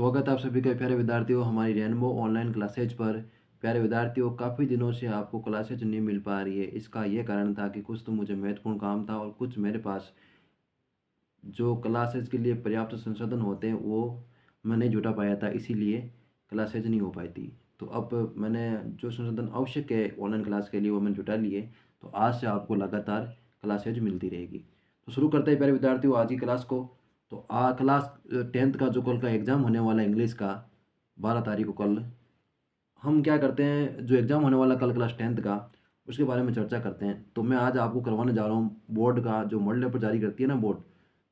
स्वागत है आप सभी के प्यारे विद्यार्थियों हमारी रेनबो ऑनलाइन क्लासेज पर। प्यारे विद्यार्थियों, काफ़ी दिनों से आपको क्लासेज नहीं मिल पा रही है। इसका ये कारण था कि कुछ तो मुझे महत्वपूर्ण काम था और कुछ मेरे पास जो क्लासेज के लिए पर्याप्त संसाधन होते हैं वो मैं नहीं जुटा पाया था, इसीलिए क्लासेज नहीं हो पाई थी। तो अब मैंने जो संसाधन आवश्यक है ऑनलाइन क्लास के लिए वो मैंने जुटा लिए। तो आज से आपको लगातार क्लासेज मिलती रहेगी। तो शुरू करते हैं प्यारे विद्यार्थियों आज की क्लास को। तो क्लास 10th का जो कल का एग्ज़ाम होने वाला है इंग्लिश का, 12 तारीख को कल, हम क्या करते हैं जो एग्ज़ाम होने वाला कल क्लास 10th का, उसके बारे में चर्चा करते हैं। तो मैं आज आपको करवाने जा रहा हूँ बोर्ड का जो मॉडल पेपर जारी करती है ना,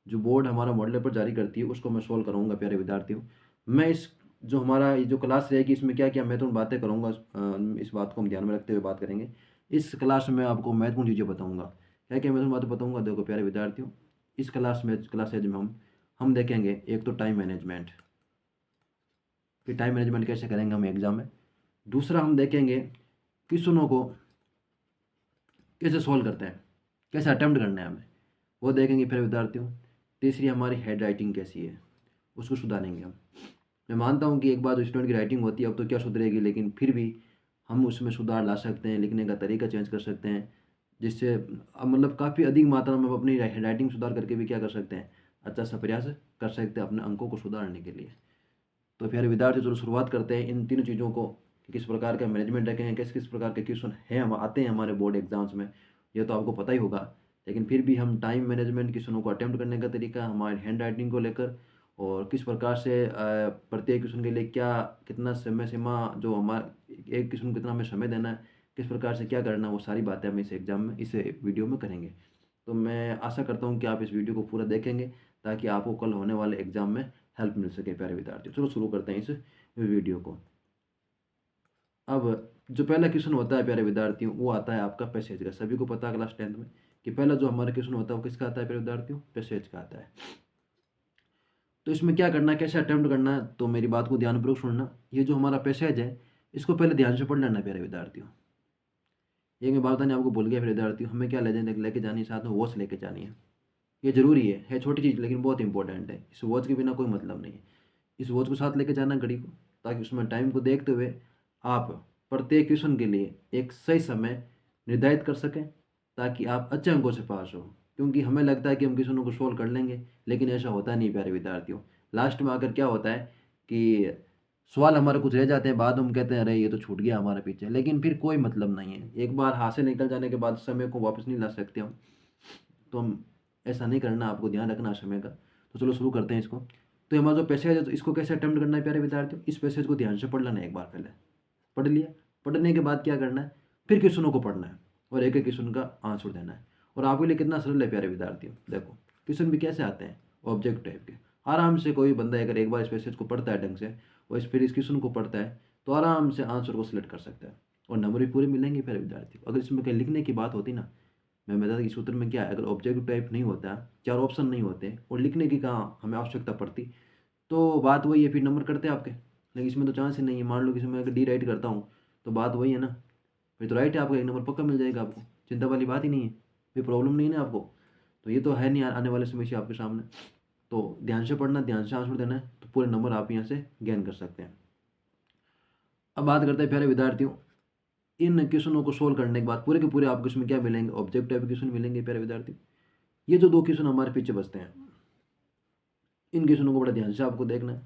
जो बोर्ड हमारा मॉडल पेपर जारी करती है उसको मैं सोल्व कराऊंगा प्यारे विद्यार्थियों। मैं इस जो हमारा ये जो क्लास रहेगी इसमें क्या क्या महत्वपूर्ण बातें करूँगा, इस बात को हम ध्यान में रखते हुए बात करेंगे। इस क्लास में आपको महत्वपूर्ण चीज़ें बताऊँगा। क्या क्या महत्वपूर्ण बातें बताऊँगा, देखो प्यारे विद्यार्थियों। इस क्लासेज में हम देखेंगे एक तो टाइम मैनेजमेंट, कि टाइम मैनेजमेंट कैसे करेंगे हम एग्ज़ाम में। दूसरा हम देखेंगे क्वेश्चनों को कैसे सॉल्व करते हैं, कैसे अटेम्प्ट करना है हमें, वो देखेंगे फिर विद्यार्थियों। तीसरी हमारी हैंड राइटिंग कैसी है, उसको सुधारेंगे हम। मैं मानता हूँ कि एक बार जो स्टूडेंट की राइटिंग होती है अब तो क्या सुधरेगी, लेकिन फिर भी हम उसमें सुधार ला सकते हैं, लिखने का तरीका चेंज कर सकते हैं, जिससे मतलब काफ़ी अधिक मात्रा में हम अपनी राइटिंग सुधार करके भी क्या कर सकते हैं, अच्छा सा प्रयास कर सकते हैं अपने अंकों को सुधारने के लिए। तो प्यारे विद्यार्थी चलो शुरुआत करते हैं इन तीनों चीज़ों को, कि किस प्रकार का मैनेजमेंट रखें, किस किस प्रकार के क्वेश्चन हैं हम आते हैं हमारे बोर्ड एग्जाम्स में, ये तो आपको पता ही होगा। लेकिन फिर भी हम टाइम मैनेजमेंट, क्वेश्चनों को अटेम्प्ट करने का तरीका, हमारी हैंड राइटिंग को लेकर, और किस प्रकार से प्रत्येक क्वेश्चन के लिए क्या कितना समय सीमा, जो हमारा एक क्वेश्चन को कितना हमें समय देना है, किस प्रकार से क्या करना है, वो सारी बातें हम इस एग्जाम में इस वीडियो में करेंगे। तो मैं आशा करता हूँ कि आप इस वीडियो को पूरा देखेंगे ताकि आपको कल होने वाले एग्जाम में हेल्प मिल सके प्यारे विद्यार्थी। चलो शुरू करते हैं इस वीडियो को। अब जो पहला क्वेश्चन होता है प्यारे विद्यार्थियों वो आता है आपका पैसेज का। सभी को पता है क्लास 10th में कि पहला जो हमारा क्वेश्चन होता है वो किसका आता है प्यारे विद्यार्थियों, पैसेज का आता है। तो इसमें क्या करना है, कैसे अटेम्प्ट करना है, तो मेरी बात को ध्यानपूर्वक सुनना। ये जो हमारा पैसेज है इसको पहले ध्यान से पढ़ लेना प्यारे विद्यार्थियों। ये मैं बात बतानी आपको भूल गया प्यारे विद्यार्थियों, हमें क्या लेके जानी है, साथ में वॉच लेके जानी है। ये जरूरी है छोटी चीज़ लेकिन बहुत इंपॉर्टेंट है। इस वॉच के बिना कोई मतलब नहीं है। इस वॉच को साथ लेके जाना घड़ी को, ताकि उसमें टाइम को देखते हुए आप प्रत्येक क्वेश्चन के लिए एक सही समय निर्धारित कर सकें, ताकि आप अच्छे अंकों से पास हो। क्योंकि हमें लगता है कि हम क्वेश्चनों को सोल्व कर लेंगे, लेकिन ऐसा होता नहीं प्यारे विद्यार्थियों। लास्ट में आकर क्या होता है कि सवाल हमारे कुछ रह जाते हैं, बाद में हम कहते हैं अरे ये तो छूट गया हमारे पीछे, लेकिन फिर कोई मतलब नहीं है। एक बार हाथ से निकल जाने के बाद समय को वापस नहीं ला सकते हम। तो हम ऐसा नहीं करना, आपको ध्यान रखना समय का। तो चलो शुरू करते हैं इसको। तो हमारा जो पैसेज है तो इसको कैसे अटेम्प्ट करना है प्यारे विद्यार्थियों, इस पैसेज को ध्यान से पढ़ लेना है एक बार पहले। पढ़ लिया, पढ़ने के बाद क्या करना है, फिर क्वेश्चनों को पढ़ना है और एक एक क्वेश्चन का आंसर देना है। और आपके लिए कितना सरल है प्यारे विद्यार्थियों, देखो क्वेश्चन भी कैसे आते हैं, ऑब्जेक्ट टाइप के। आराम से कोई बंदा अगर एक बार इस पैसेज को पढ़ता है ढंग से और फिर इस क्वेश्चन को पढ़ता है तो आराम से आंसर को सिलेक्ट कर सकता है और नंबर भी पूरे मिलेंगे प्यारे विद्यार्थियों। अगर इसमें कहीं लिखने की बात होती ना, मैं बता कि सूत्र में क्या है, अगर ऑब्जेक्टिव टाइप नहीं होता, चार ऑप्शन नहीं होते और लिखने की कहाँ हमें आवश्यकता पड़ती, तो बात वही है, फिर नंबर करते हैं आपके। लेकिन इसमें तो चांस ही नहीं है। मान लो कि इसमें अगर डी राइट करता हूँ तो बात वही है ना, फिर तो राइट है, आपको एक नंबर पक्का मिल जाएगा, आपको चिंता वाली बात ही नहीं है, कोई प्रॉब्लम नहीं है ना आपको। तो ये तो है नहीं आने वाले समय से आपके सामने। तो ध्यान से पढ़ना, ध्यान से आंसर देना है, तो पूरे नंबर आप यहाँ से गेन कर सकते हैं। अब बात करते हैं प्यारे विद्यार्थियों, इन क्वेश्चनों को सोल्व करने के बाद पूरे के पूरे आपको इसमें क्या मिलेंगे, ऑब्जेक्ट टाइप क्वेश्चन मिलेंगे प्यारे विद्यार्थियों। ये जो दो क्वेश्चन हमारे पीछे बचते हैं, इन क्वेश्चनों को बड़ा ध्यान से आपको देखना है,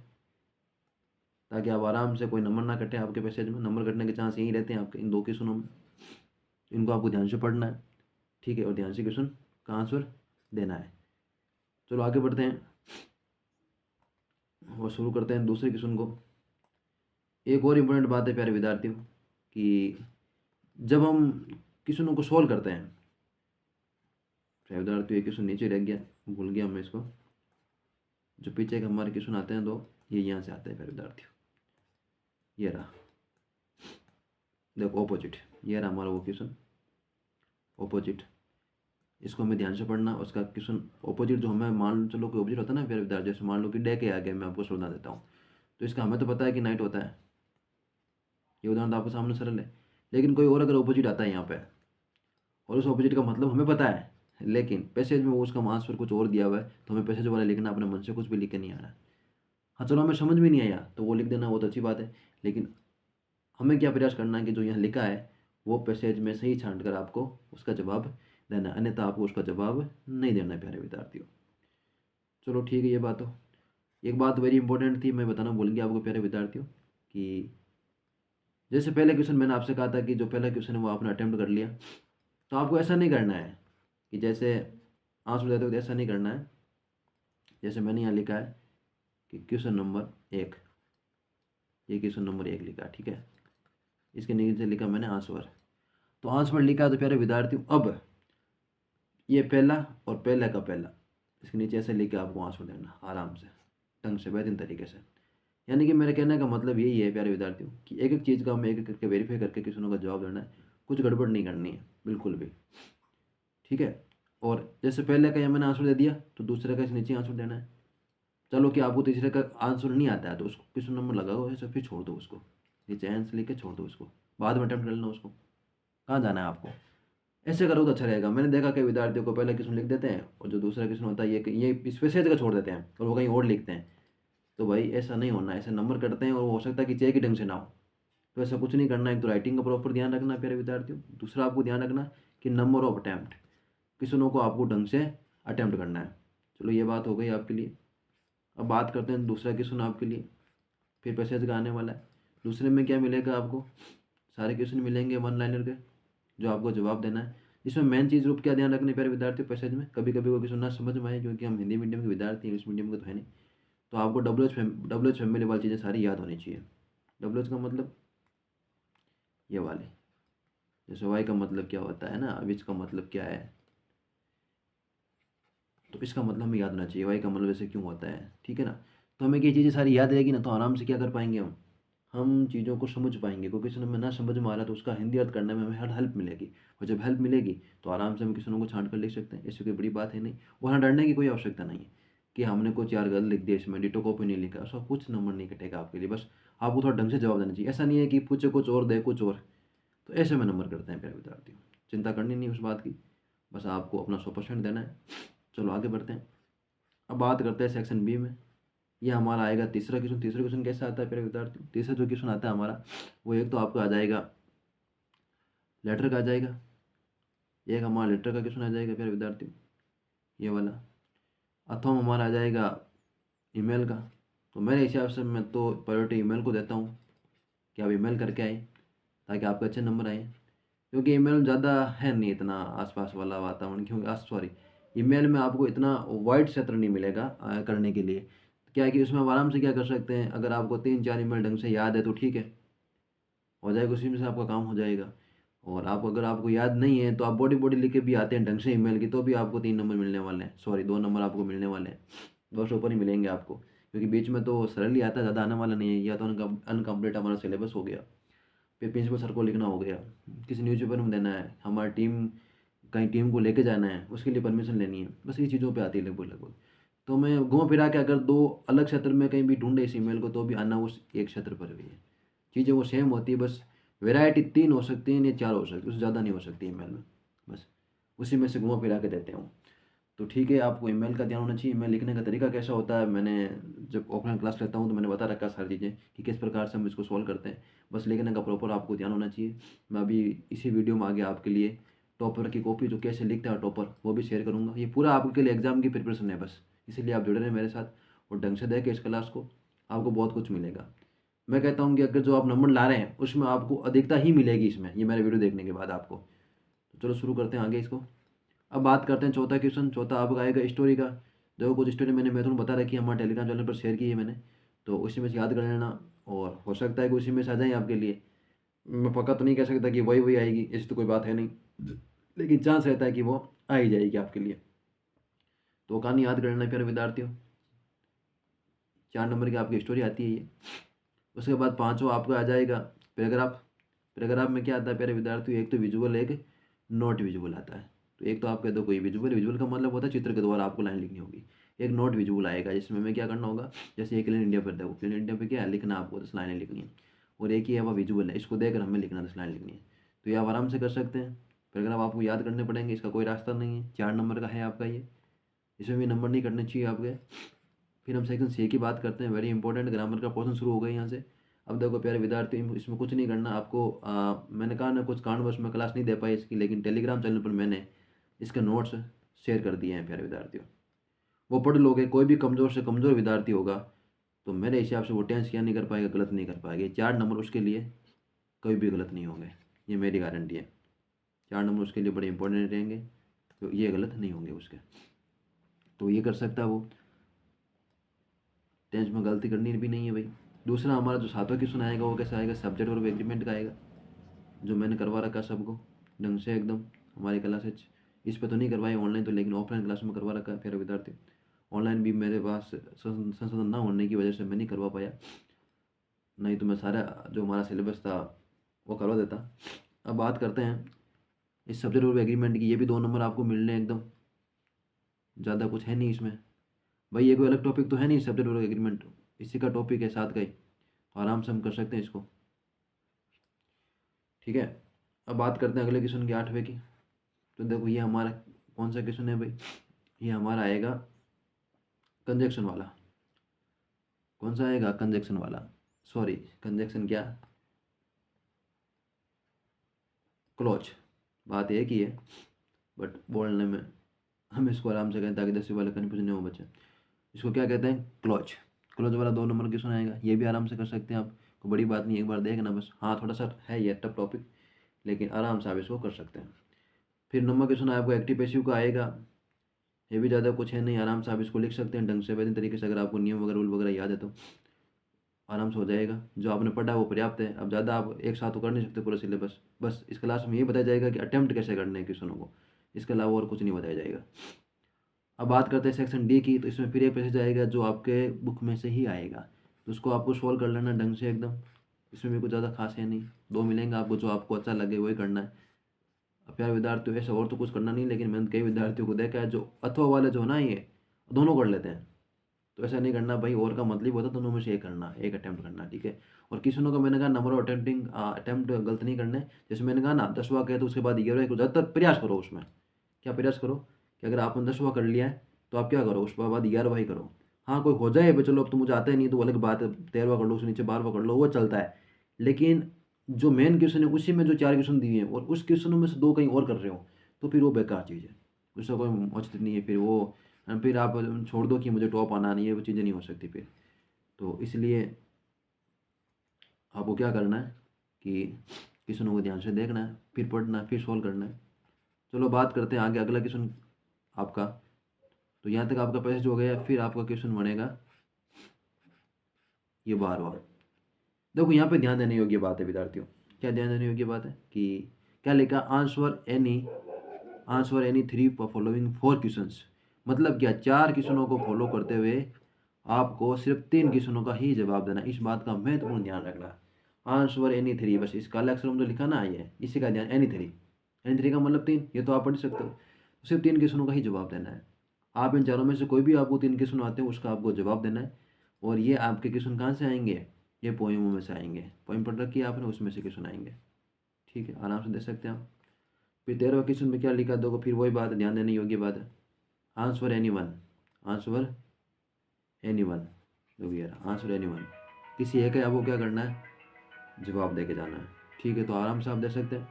ताकि आप आराम से कोई नंबर ना कटे आपके पैसेज में। नंबर कटने के चांस यही रहते हैं आपके इन दो क्वेश्चनों में। इनको आपको ध्यान से पढ़ना है, ठीक है, और ध्यान से क्वेश्चन का आंसर देना है। चलो आगे बढ़ते हैं और शुरू करते हैं दूसरे क्वेश्चन को। एक और इम्पोर्टेंट बात है प्यारे विद्यार्थियों कि जब हम क्वेश्चनों को सोल्व करते हैं, प्यारे विद्यार्थियों एक क्वेश्चन नीचे रह गया, भूल गया मैं इसको। जो पीछे के हमारे क्वेश्चन आते हैं तो ये यहाँ से आते हैं प्यारे विद्यार्थियों। ये रहा, देखो ऑपोजिट, ये रहा हमारा वो क्वेश्चन ऑपोजिट। इसको हमें ध्यान से पढ़ना, उसका क्वेश्चन ऑपोजिट जो हमें मान चलो कि ऑपोजिट होता है ना प्यारे विद्यार्थी, जैसे मान लो कि डे के आगे मैं आपको सुना देता हूँ, तो इसका हमें तो पता है कि नाइट होता है, ये उदाहरण तो आपके सामने सरल है। लेकिन कोई और अगर ऑपोजिट आता है यहाँ पे और उस ऑपोजिट का मतलब हमें पता है, लेकिन पैसेज में वो उसका आंसर कुछ और दिया हुआ है, तो हमें पैसेज वाला लिखना, अपने मन से कुछ भी लिख के नहीं आना। हाँ, चलो हमें समझ में नहीं आया तो वो लिख देना, वो तो अच्छी बात है। लेकिन हमें क्या प्रयास करना है कि जो यहाँ लिखा है वो पैसेज में सही छांट कर आपको उसका जवाब देना है, अन्यथा आपको उसका जवाब नहीं देना है प्यारे विद्यार्थियों। चलो ठीक है, ये बात हो। एक बात वेरी इंपॉर्टेंट थी, मैं बताना भूल गया आपको प्यारे विद्यार्थियों, कि जैसे पहले क्वेश्चन मैंने आपसे कहा था कि जो पहला क्वेश्चन है वो आपने अटेम्प्ट कर लिया, तो आपको ऐसा नहीं करना है कि जैसे आंसर देते हो ऐसा नहीं करना है। जैसे मैंने यहाँ लिखा है कि क्वेश्चन नंबर 1, ये क्वेश्चन नंबर 1 लिखा, ठीक है, इसके नीचे लिखा मैंने आंसर। तो आंसर लिखा तो प्यारे विद्यार्थियों, अब ये पहला और पहला का पहला, इसके नीचे ऐसे लिख के आपको आंसर देना आराम से, ढंग से, बेहतरीन तरीके से। यानी कि मेरे कहने का मतलब यही है प्यारे विद्यार्थियों कि एक एक चीज़ का हमें एक एक करके वेरीफाई करके क्वेश्चनों का जवाब देना है, कुछ गड़बड़ नहीं करनी है बिल्कुल भी, ठीक है। और जैसे पहले का ये मैंने आंसर दे दिया तो दूसरे का इस नीचे आंसर देना है। चलो कि आपको तीसरे का आंसर नहीं आता है तो उसको क्वेश्चन नंबर लगाओ ऐसे, फिर छोड़ दो उसको, नीचे आंसर लिख के छोड़ दो उसको, बाद में अटेम्प्ट कर लेना उसको, कहाँ जाना है आपको। ऐसे करो तो अच्छा रहेगा। मैंने देखा कि विद्यार्थियों को पहले क्वेश्चन लिख देते हैं और जो दूसरा क्वेश्चन होता है ये इस पे से जगह छोड़ देते हैं और वो कहीं और लिखते हैं। तो भाई ऐसा नहीं होना है, ऐसे नंबर करते हैं और वो हो सकता है कि चेक ही ढंग से ना हो। तो ऐसा कुछ नहीं करना है। एक तो राइटिंग का प्रॉपर ध्यान रखना है प्यारे विद्यार्थियों, दूसरा आपको ध्यान रखना कि नंबर ऑफ अटैम्प्ट, क्वेश्चनों को आपको ढंग से अटैम्प्ट करना है। चलो ये बात हो गई आपके लिए। अब बात करते हैं दूसरा क्वेश्चन आपके लिए, फिर पैसेज का आने वाला है। दूसरे में क्या मिलेगा आपको, सारे क्वेश्चन मिलेंगे वन लाइनर के जो आपको जवाब देना है। इसमें मेन चीज़ रूप क्या ध्यान रखनी प्यारे विद्यार्थी पैसेज में, कभी कभी वो क्वेश्चन ना समझ में आए क्योंकि हम हिंदी मीडियम के विद्यार्थी इंग्लिश मीडियम के तो है नहीं, तो आपको डब्ल्यू एच फैमिली वाली चीज़ें सारी याद होनी चाहिए। डब्ल्यू एच का मतलब ये वाली, जैसे वाई का मतलब क्या होता है ना, विच का मतलब क्या है, तो इसका मतलब हमें याद होना चाहिए, वाई का मतलब ऐसे क्यों होता है, ठीक है ना। तो हमें ये चीज़ें सारी याद रहेगी ना तो आराम से क्या कर पाएंगे हम चीज़ों को समझ पाएंगे। कोई क्वेश्चन हमें ना समझ में आ रहा है तो उसका हिंदी अर्थ करने में हमें हर हेल्प मिलेगी, और जब हेल्प मिलेगी तो आराम से हम क्वेश्चनों को छांट कर लिख सकते हैं, ऐसी कोई बड़ी बात है नहीं। वहाँ डरने की कोई आवश्यकता नहीं है कि हमने कुछ यार गलत लिख दिया इसमें, डिटो कॉपी नहीं लिखा, उसका कुछ नंबर नहीं कटेगा आपके लिए। बस आपको थोड़ा ढंग से जवाब देना चाहिए, ऐसा नहीं है कि पूछे कुछ और दे कुछ और, तो ऐसे में नंबर करते हैं प्यारे विद्यार्थियों। चिंता करनी नहीं उस बात की, बस आपको अपना 100% देना है। चलो आगे बढ़ते हैं। अब बात करते हैं सेक्शन बी में। ये हमारा आएगा तीसरा क्वेश्चन। तीसरा क्वेश्चन कैसा आता है प्यारे विद्यार्थियों, तीसरा जो क्वेश्चन आता है हमारा वो एक तो आपका आ जाएगा लेटर का आ जाएगा, एक हमारा लेटर का क्वेश्चन आ जाएगा प्यारे विद्यार्थियों ये वाला, अथवा हमारा आ जाएगा ईमेल का। तो मेरे हिसाब से मैं तो प्रायोरिटी ईमेल को देता हूँ कि आप ईमेल करके आए ताकि आपके अच्छे नंबर आए, क्योंकि ईमेल ज़्यादा है नहीं इतना आसपास वाला वातावरण, क्योंकि सॉरी, ईमेल में आपको इतना वाइड क्षेत्र नहीं मिलेगा करने के लिए। क्या है कि उसमें आप आराम से क्या कर सकते हैं, अगर आपको 3-4 ईमेल ढंग से याद है तो ठीक है, हो जाएगा, उसी में से आपका काम हो जाएगा। और आप अगर आपको याद नहीं है तो आप बॉडी बॉडी लिख के भी आते हैं ढंग से ईमेल की, तो भी आपको 3 नंबर मिलने वाले हैं, सॉरी 2 नंबर आपको मिलने वाले हैं, 2 से ऊपर ही मिलेंगे आपको, क्योंकि बीच में तो सरल ही आता है, ज़्यादा आने वाला नहीं है, या तो अनकम्प्लीट हमारा सिलेबस हो गया, फिर प्रिंसिपल सर को लिखना हो गया, किसी न्यूज़पेपर में देना है, हमारी टीम कहीं टीम को लेके जाना है उसके लिए परमिशन लेनी है, बस ये चीज़ों पे आती है लगभग लगभग। तो मैं घूम फिरा के अगर दो अलग क्षेत्र में कहीं भी ढूंढे इस ईमेल को तो भी आना उस एक क्षेत्र पर भी है, चीज़ें वो सेम होती है, बस वैरायटी 3 हो सकती है या 4 हो सकती है, उससे ज़्यादा नहीं हो सकती ईमेल में, बस उसी में से घुमा फिरा के देते हूँ। तो ठीक है, आपको ईमेल का ध्यान होना चाहिए। ईमेल लिखने का तरीका कैसा होता है, मैंने जब ऑफलाइन क्लास लेता हूँ तो मैंने बता रखा है सारी चीज़ें कि किस प्रकार से हम इसको सॉल्व करते हैं, बस लिखने का प्रॉपर आपको ध्यान होना चाहिए। मैं अभी इसी वीडियो में आगे आपके लिए टॉपर की कॉपी जो कैसे लिखता है टॉपर वो भी शेयर करूँगा। ये पूरा आपके लिए एग्जाम की प्रिपरेशन है बस, इसीलिए आप जुड़े रहें मेरे साथ और ढंग से देखें इस क्लास को, आपको बहुत कुछ मिलेगा। मैं कहता हूँ कि अगर जो आप नंबर ला रहे हैं उसमें आपको अधिकता ही मिलेगी इसमें, ये मेरे वीडियो देखने के बाद आपको। तो चलो शुरू करते हैं आगे इसको। अब बात करते हैं चौथा क्वेश्चन। चौथा आपका आएगा स्टोरी का। देखो कुछ स्टोरी मैंने मैं तुम्हें बता रखी है, हमारे टेलीग्राम चैनल पर शेयर की है मैंने, तो उसी में से याद कर लेना, और हो सकता है कि उसी में से आ जाए आपके लिए। मैं पक्का तो नहीं कह सकता कि वही वही आएगी, ऐसी तो कोई बात है नहीं, लेकिन चांस रहता है कि वो आ ही जाएगी आपके लिए। तो कहानी याद कर लेना प्यारे विद्यार्थियों, 4 नंबर की आपकी स्टोरी आती है ये। उसके बाद पाँचवा आपका आ जाएगा पैराग्राफ। पैराग्राफ में क्या आता है प्यारे विद्यार्थियों, एक तो विजुअल, एक नॉट विजुअल आता है। तो एक तो आप कह दो कोई विजुअल, विजुअल का मतलब होता है चित्र के द्वारा आपको लाइन लिखनी होगी। एक नॉट विजुअल आएगा जिसमें हमें क्या करना होगा, जैसे एक क्लीन इंडिया पर देखो, क्लीन इंडिया पे क्या है लिखना, आपको 10 लाइनें लिखनी है, और एक ही है वह विजुअल है, इसको देखकर हमें लिखना 10 लाइन लिखनी है। तो ये आप आराम से कर सकते हैं। पैराग्राफ आपको याद करने पड़ेंगे, इसका कोई रास्ता नहीं है, 4 नंबर का है आपका ये, इसमें भी नंबर नहीं कटने चाहिए आपके। फिर हम सेक्शन सी की बात करते हैं। वेरी इंपॉर्टेंट ग्रामर का पोर्शन शुरू हो गया यहाँ से। अब देखो प्यारे विद्यार्थी, इसमें कुछ नहीं करना आपको। मैंने कहा ना, कुछ कारणवश मैं क्लास नहीं दे पाई इसकी, लेकिन टेलीग्राम चैनल पर मैंने इसके नोट्स शेयर कर दिए हैं प्यारे विद्यार्थियों। वो पढ़ लोगे। कोई भी कमज़ोर से कमज़ोर विद्यार्थी होगा तो मेरे हिसाब से वो टेंस क्या नहीं कर पाएगा, गलत नहीं कर पाएगा। 4 नंबर उसके लिए कभी भी गलत नहीं होंगे, ये मेरी गारंटी है। 4 नंबर उसके लिए बड़े इंपॉर्टेंट रहेंगे, तो ये गलत नहीं होंगे उसके। तो ये कर सकता है वो। टेंस में गलती करनी भी नहीं है भाई। दूसरा हमारा जो 7वां क्वेश्चन आएगा वो कैसा आएगा, सब्जेक्ट और एग्रीमेंट का आएगा, जो मैंने करवा रखा सबको ढंग से एकदम। हमारी क्लास इस पे तो नहीं करवाई ऑनलाइन तो, लेकिन ऑफलाइन क्लास में करवा रखा है प्यारे विद्यार्थी। ऑनलाइन भी मेरे पास संसाधन ना होने की वजह से मैं नहीं करवा पाया, नहीं तो मैं सारा जो हमारा सिलेबस था वो करवा देता। अब बात करते हैं इस सब्जेक्ट और एग्रीमेंट की। ये भी 2 नंबर आपको मिलने हैं एकदम, ज़्यादा कुछ है नहीं इसमें भाई। ये कोई अलग टॉपिक तो है नहीं, सब्जेक्ट और एग्रीमेंट इसी का टॉपिक है साथ का ही, तो आराम से हम कर सकते हैं इसको। ठीक है। अब बात करते हैं अगले क्वेश्चन की, 8वें की। तो देखो ये हमारा कौन सा क्वेश्चन है भाई, ये हमारा आएगा कंजक्शन वाला। कौन सा आएगा, कंजक्शन वाला। सॉरी, कंजक्शन क्या, क्लोज। बात एक ही है, बट बोलने में हम इसको आराम से कहें ताकि 10वीं वाले कन्फ्यूजन नहीं हो बच्चे। इसको क्या कहते हैं, क्लोज। क्लोज वाला 2 नंबर क्वेश्चन आएगा, ये भी आराम से कर सकते हैं आप, कोई बड़ी बात नहीं, एक बार देखना बस। हाँ थोड़ा सा है ये टफ टॉपिक, लेकिन आराम से आप इसको कर सकते हैं। फिर नंबर क्वेश्चन आपको एक्टिव पैसिव का आएगा। ये भी ज़्यादा कुछ है नहीं, आराम से आप इसको लिख सकते हैं ढंग से बेहतरीन तरीके से। अगर आपको नियम वगैरह रूल वगैरह याद है तो आराम से हो जाएगा। जो आपने पढ़ा वो पर्याप्त है। अब ज़्यादा आप एक साथ तो कर नहीं सकते पूरा सिलेबस। बस इस क्लास में ये बताया जाएगा कि अटेम्प्ट कैसे करने हैं क्वेश्चनों को, इसके अलावा और कुछ नहीं बताया जाएगा। अब बात करते हैं सेक्शन डी की। तो इसमें फिर एक पैसेज आएगा जो आपके बुक में से ही आएगा, तो उसको आपको सॉल्व कर लेना ढंग से एकदम। इसमें भी कुछ ज़्यादा खास है नहीं, 2 मिलेंगे आपको, जो आपको अच्छा लगे वही करना है। अब प्यारे विद्यार्थियों, ऐसा और तो कुछ करना नहीं, लेकिन मैंने कई विद्यार्थियों को देखा है जो अथवा वाले जो ना ये दोनों कर लेते हैं। तो ऐसा नहीं करना भाई, और का मतलब होता है दोनों में से एक करना, एक अटैम्प्ट करना। ठीक है। और किसनों का मैंने कहा नंबर ऑफ अटैम्प्ट गलत नहीं करने। जैसे मैंने कहा ना 10वां है तो उसके बाद 11 को ज़्यादातर प्रयास करो उसमें। क्या प्रयास करो कि अगर आपने 10वां कर लिया है तो आप क्या करो, उसके बाद 11वां ही करो। हाँ कोई हो जाए भाई, चलो अब तो मुझे आता ही नहीं तो वो अलग बात है, 13वां कर लो, उसके नीचे 12वां कर लो, वो चलता है। लेकिन जो मेन क्वेश्चन है उसी में जो 4 क्वेश्चन दिए हैं और उस क्वेश्चनों में से 2 कहीं और कर रहे हो, तो फिर वो बेकार चीज़ है, उसका कोई औचित्य नहीं है। फिर वो फिर आप छोड़ दो कि मुझे टॉप आना नहीं है, वो चीज़ें नहीं हो सकती फिर। तो इसलिए आपको क्या करना है कि क्वेश्चनों को ध्यान से देखना है, फिर पढ़ना है, फिर सॉल्व करना है। चलो बात करते हैं आगे, अगला क्वेश्चन आपका। तो यहाँ तक आपका पैसेज हो गया। फिर आपका क्वेश्चन बनेगा ये 12वां। देखो यहाँ पे ध्यान देने योग्य बात है विद्यार्थियों। क्या ध्यान देने योग्य बात है कि क्या लिखा, आंसर एनी 3 फॉलोइंग 4 क्वेश्चंस। मतलब क्या, 4 क्वेश्चनों को फॉलो करते हुए आपको सिर्फ 3 क्वेश्चनों का ही जवाब देना। इस बात का महत्वपूर्ण ध्यान रखना। आंसर एनी 3, बस इस काले अक्षरों में जो लिखा ना ये, इसी का ध्यान, एनी 3 का मतलब 3, ये तो आप पढ़ सकते हो। सिर्फ 3 क्वेश्चनों का ही जवाब देना है। आप इन चारों में से कोई भी आपको 3 क्वेश्चन आते हैं उसका आपको जवाब देना है। और ये आपके क्वेश्चन कहाँ से आएंगे, ये पोएमों में से आएंगे। पोएम पढ़ रखी है आपने, उसमें से क्वेश्चन आएंगे। ठीक है, आराम से दे सकते हैं आप। फिर 13वें क्वेश्चन में क्या लिखा, देखो फिर वही बात है, ध्यान देने योग्य बात है। Answer any one, answer any one, देखो यार आंसर एनी वन, किसी एक है आपको क्या करना है, जवाब दे के जाना है। ठीक है, तो आराम से आप दे सकते हैं।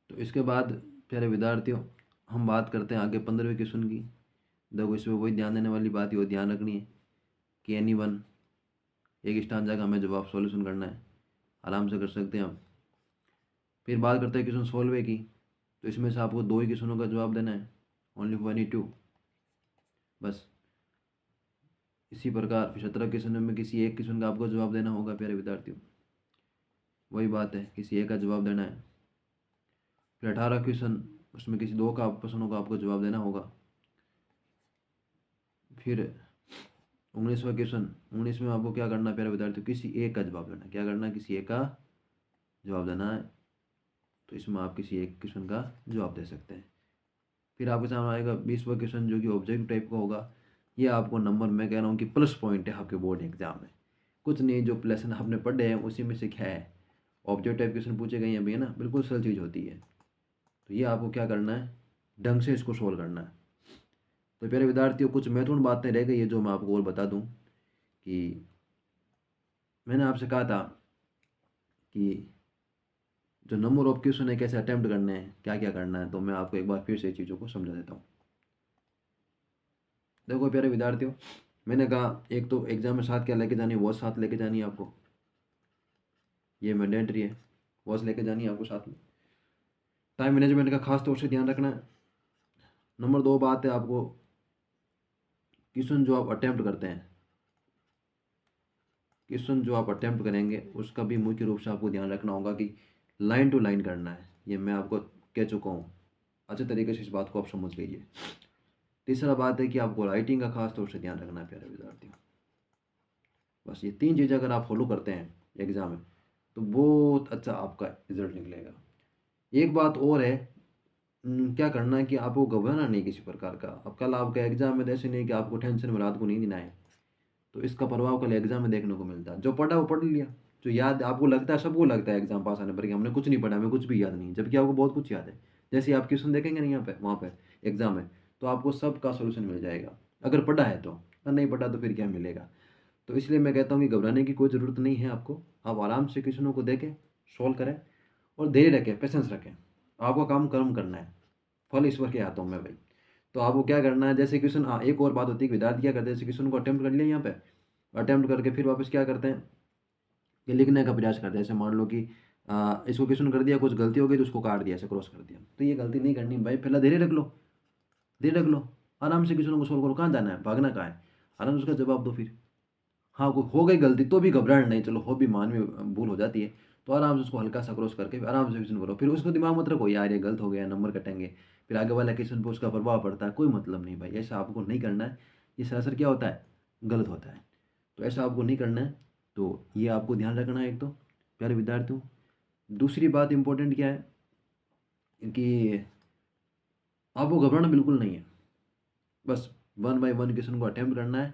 तो इसके बाद प्यारे विद्यार्थियों हम बात करते हैं आगे 15वें क्वेश्चन की। देखो इसमें वही ध्यान देने वाली बात ही वो ध्यान रखनी है कि एनी वन, एक स्टांजा का हमें जवाब सॉल्यूशन करना है, आराम से कर सकते हैं आप। फिर बात करते हैं क्वेश्चन 16वें की। तो इसमें से आपको 2 ही क्वेश्चनों का जवाब देना है, ओनली 1 2, बस। इसी प्रकार 17 क्वेश्चन में किसी एक क्वेश्चन का आपको जवाब देना होगा प्यारे विद्यार्थियों, वही बात है, किसी एक का जवाब देना है। फिर 18 क्वेश्चन, उसमें किसी 2 का प्रश्नों का आपको जवाब देना होगा। फिर 19वां क्वेश्चन, 19 में आपको क्या करना है प्यारे विद्यार्थियों, किसी एक का जवाब देना है। क्या करना है, किसी एक का जवाब देना है। तो इसमें आप किसी एक क्वेश्चन का जवाब दे सकते हैं। फिर आपके सामने आएगा 20वां क्वेश्चन जो कि ऑब्जेक्टिव टाइप का होगा। ये आपको नंबर, मैं कह रहा हूँ कि प्लस पॉइंट है आपके बोर्ड एग्जाम में। कुछ नहीं, जो लेसन आपने पढ़े हैं उसी में से क्या है, ऑब्जेक्टिव टाइप क्वेश्चन पूछे गए हैं भैया ना, बिल्कुल सरल चीज़ होती है। तो ये आपको क्या करना है, ढंग से इसको सोल्व करना है। तो प्यारे विद्यार्थियों, कुछ महत्वपूर्ण बातें रह गई है जो मैं आपको और बता दूं कि मैंने आपसे कहा था कि जो नंबर ऑफ क्वेश्चन है कैसे अटेम्प्ट करने हैं, क्या क्या करना है, तो मैं आपको एक बार फिर से चीज़ों को समझा देता हूँ। देखो प्यारे विद्यार्थियों, मैंने कहा एक तो एग्जाम में साथ क्या लेके जानी है, वॉच साथ लेके जानी है आपको, ये मैंडेटरी है, वॉच लेके जानी है आपको साथ में। टाइम मैनेजमेंट का खास तौर से ध्यान रखना है। नंबर 2 बात है, आपको क्वेश्चन जो आप अटेम्प्ट करते हैं, क्वेश्चन जो आप अटेम्प्ट करेंगे उसका भी मुख्य रूप से आपको ध्यान रखना होगा कि लाइन टू लाइन करना है। ये मैं आपको कह चुका हूँ, अच्छे तरीके से इस बात को आप समझ लीजिए। तीसरा बात है कि आपको राइटिंग का खास तौर से ध्यान रखना है प्यारे विद्यार्थियों। बस ये 3 चीज़ें अगर आप फॉलो करते हैं एग्ज़ाम में, तो बहुत अच्छा आपका रिजल्ट निकलेगा। एक बात और है, क्या करना है कि आपको घबराना नहीं किसी प्रकार का। अब कल आपका एग्जाम में, ऐसे नहीं कि आपको टेंशन में रात को नींद ना आए, तो इसका प्रभाव कल एग्जाम में देखने को मिलता है। जो पढ़ा वो पढ़ लिया, जो याद आपको लगता है, सबको लगता है एग्जाम पास आने पर कि हमने कुछ नहीं पढ़ा, हमें कुछ भी याद नहीं, जबकि आपको बहुत कुछ याद है। जैसे आप क्वेश्चन देखेंगे नहीं यहाँ पे, वहाँ पे एग्जाम में, तो आपको सबका सोल्यूशन मिल जाएगा अगर पढ़ा है तो, और नहीं पढ़ा तो फिर क्या मिलेगा। तो इसलिए मैं कहता हूँ कि घबराने की कोई ज़रूरत नहीं है आपको। आप आराम से क्वेश्चनों को देखें, सॉल्व करें और धैर्य रखें, पेशेंस रखें। आपको काम कर्म करना है, फल ईश्वर के हाथों में भाई। तो आपको क्या करना है, जैसे क्वेश्चन, हाँ एक और बात होती है कि विद्यार्थी क्या करते हैं, जैसे क्वेश्चन को अटेम्प्ट कर लिया यहाँ पे, अटेम्प्ट करके फिर वापस क्या करते हैं कि लिखने का प्रयास करते हैं। जैसे मान लो कि इसको क्वेश्चन कर दिया, कुछ गलती हो गई तो उसको काट दिया, ऐसे क्रॉस कर दिया, तो ये गलती नहीं करनी भाई। पहले धैर्य रख लो, धैर्य रख लो, आराम से क्वेश्चन को सोल्व करो। कहाँ जाना है, भागना कहाँ है, आराम से उसका जवाब दो फिर। हाँ, को हो गई गलती तो भी घबराना नहीं, चलो हो भी, मानवीय भूल हो जाती है, तो आराम से उसको हल्का सा क्रॉस करके आराम से क्वेश्चन करो। फिर उसको दिमाग मत रखो यार ये गलत हो गया, नंबर कटेंगे, फिर आगे वाला क्वेश्चन पर उसका प्रभाव पड़ता है, कोई मतलब नहीं भाई, ऐसा आपको नहीं करना है। ये सरासर क्या होता है, गलत होता है, तो ऐसा आपको नहीं करना है। तो ये आपको ध्यान रखना है एक तो प्यारे विद्यार्थियों। दूसरी बात इंपॉर्टेंट क्या है कि आपको घबराना बिल्कुल नहीं है। बस 1 बाय 1 क्वेश्चन को अटेम्प्ट करना है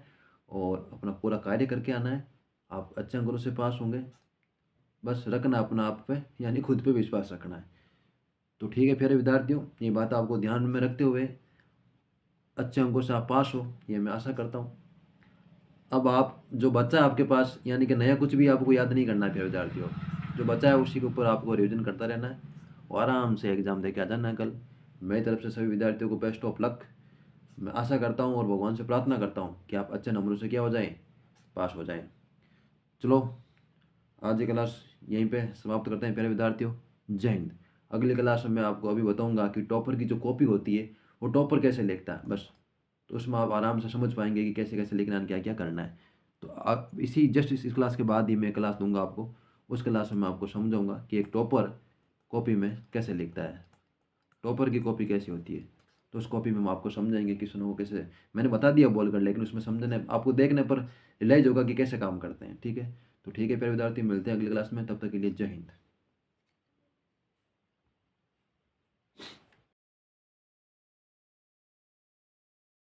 और अपना पूरा कार्य करके आना है। आप अच्छे अंकों से पास होंगे। बस रखना अपना आप पे, यानी खुद पे विश्वास रखना है। तो ठीक है प्यारे विद्यार्थियों, ये बात आपको ध्यान में रखते हुए अच्छे अंकों से आप पास हो, ये मैं आशा करता हूँ। अब आप जो बच्चा है आपके पास, यानी कि नया कुछ भी आपको याद नहीं करना है प्यारे विद्यार्थियों, जो बच्चा है उसी के ऊपर आपको रिविजन करता रहना है और आराम से एग्जाम दे के आ जाना है कल। मेरी तरफ से सभी विद्यार्थियों को बेस्ट ऑफ लक। मैं आशा करता हूँ और भगवान से प्रार्थना करता हूँ कि आप अच्छे नंबरों से क्या हो जाएं, पास हो जाएं। चलो, आज की क्लास यहीं पे समाप्त करते हैं प्यारे विद्यार्थियों। जय हिंद। अगली क्लास में मैं आपको अभी बताऊंगा कि टॉपर की जो कॉपी होती है वो टॉपर कैसे लिखता है, बस। तो उसमें आप आराम से समझ पाएंगे कि कैसे कैसे लिखना है, क्या क्या करना है। तो आप इस क्लास के बाद ही मैं क्लास दूंगा आपको। उस क्लास में मैं आपको समझाऊंगा कि एक टॉपर कॉपी में कैसे लिखता है, टॉपर की कॉपी कैसी होती है। तो उस कॉपी में हम आपको समझाएंगे कि सुनो कैसे, मैंने बता दिया बोल कर, लेकिन उसमें समझने आपको देखने पर रियलाइज होगा कि कैसे काम करते हैं। ठीक है, तो ठीक है प्यारे विद्यार्थी, मिलते हैं अगली क्लास में, तब तक के लिए जय हिंद।